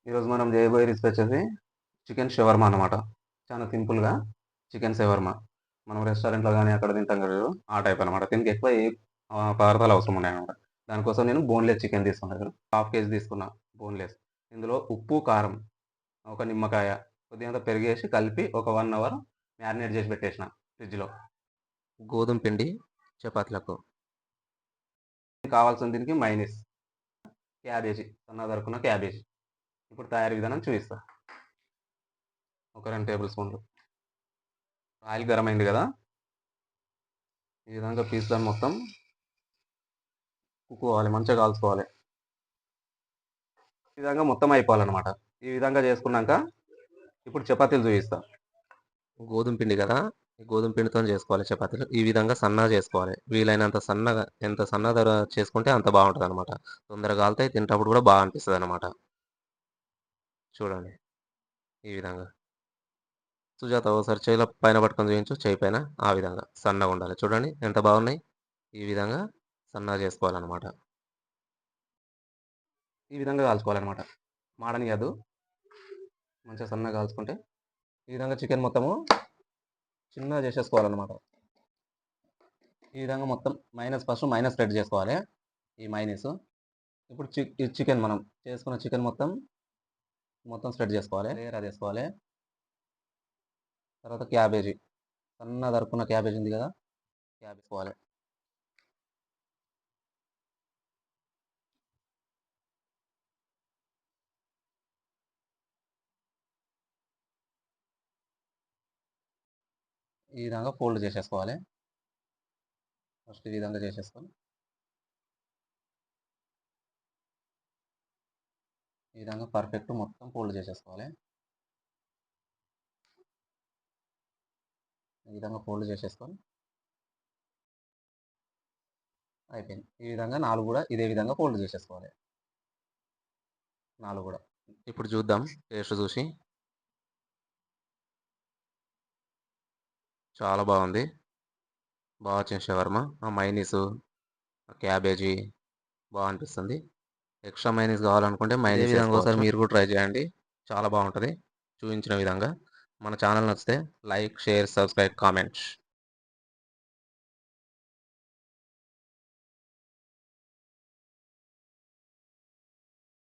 ఈరోజు మనం చేయబోయే రెసిపీ వచ్చేసి చికెన్ షవర్మా అనమాట. చాలా సింపుల్‌గా చికెన్ షవర్మా. మనం రెస్టారెంట్‌లో గాని అక్కడ తింటాం కదా! ఆ టైప్ అనమాట. దీనికి ఎక్కువ ఏ పదార్థాలు అవసరం ఉన్నాయన్నమాట. దానికోసం నేను బోన్‌లెస్ చికెన్ తీసుకున్నాను. హాఫ్ కేజీ తీసుకున్నా బోన్‌లెస్. ఇందులో ఉప్పు, కారం, ఒక నిమ్మకాయ, కొద్దిగంత పెరుగేసి కలిపి ఒక 1 అవర్ మ్యారినేట్ చేసి పెట్టేసిన ఫ్రిడ్జ్‌లో. గోధుమ పిండి చపాతీలకు. కావాల్సిన దీనికి మైనీస్, క్యాబేజీ సన్నగా తరుక్కున్న క్యాబేజీ. ఇప్పుడు తయారీ విధానం చూపిస్తా. ఒక 2 టేబుల్ స్పూన్లు ఆయిల్ గరం అయింది కదా! ఈ విధంగా పీసులను మొత్తం కుక్కోవాలి. మంచిగా కాల్చుకోవాలి. ఈ విధంగా మొత్తం అయిపోవాలన్నమాట. ఈ విధంగా చేసుకున్నాక ఇప్పుడు చపాతీలు చూపిస్తా. గోధుమ పిండి కదా! ఈ గోధుమ పిండితోని చేసుకోవాలి చపాతీలు. ఈ విధంగా సన్నగా చేసుకోవాలి. వీలైనంత సన్నగా ఎంత సన్నగా చేసుకుంటే అంత బావుంటదనమాట. తొందరగా కాలుతాయి. తినేటప్పుడు కూడా బా అనిపిస్తదనమాట. చూడండి ఈ విధంగా. సుజాత ఓసారి చెయ్యిలో పైన పట్టుకొని చూయించు. చెయ్యి పైన. ఆ విధంగా సన్నగుండాలి. చూడండి ఎంత బాగున్నాయి. ఈ విధంగా సన్నగా చేసుకోవాలనమాట. ఈ విధంగా కాల్చుకోవాలన్నమాట. మాడనియద్దు. మంచిగా సన్నగా కాల్చుకుంటే ఈ విధంగా చికెన్ మొత్తము చిన్నగా చేసేసుకోవాలన్నమాట. ఈ విధంగా మొత్తం ఫస్ట్ మైనస్ స్ప్రెడ్ చేసుకోవాలి. ఈ మైనీసు. ఇప్పుడు ఈ చికెన్ మనం చేసుకున్న చికెన్ మొత్తం స్ప్రెడ్ చేసుకోవాలి. లేయర్ అది ఏసుకోవాలి. తర్వాత క్యాబేజీ. సన్నగా తరుక్కున్న క్యాబేజీ ఉంది కదా! క్యాబేజీ ఏసుకోవాలి. ఈ విధంగా ఫోల్డ్ చేసేసుకోవాలి. ఫస్ట్ ఈ విధంగా చేసేసుకొని ఈ విధంగా పర్ఫెక్ట్ మొత్తం ఫోల్డ్ చేసేసుకోవాలి. ఈ విధంగా ఫోల్డ్ చేసేసుకొని అయిపోయింది. ఈ విధంగా 4 కూడా ఇదే విధంగా ఫోల్డ్ చేసేసుకోవాలి. 4 కూడా. ఇప్పుడు చూద్దాం టేస్ట్ చూసి. చాలా బావుంది. బా వచ్చింది షవర్మా. ఆ మైనీసు, ఆ క్యాబేజీ బా అనిపిస్తుంది. ఎక్స్‌ట్రా మయోనీస్ కావాలనుకుంటే ఇదే మయోనీస్ విధంగా ఒకసారి ఏసుకోవచ్చు. మీరు కూడా ట్రై చేయండి. చాలా బావుంటది. చూయించిన విధంగా. మన ఛానల్ నచ్చితే లైక్, షేర్, సబ్స్క్రైబ్, కామెంట్స్.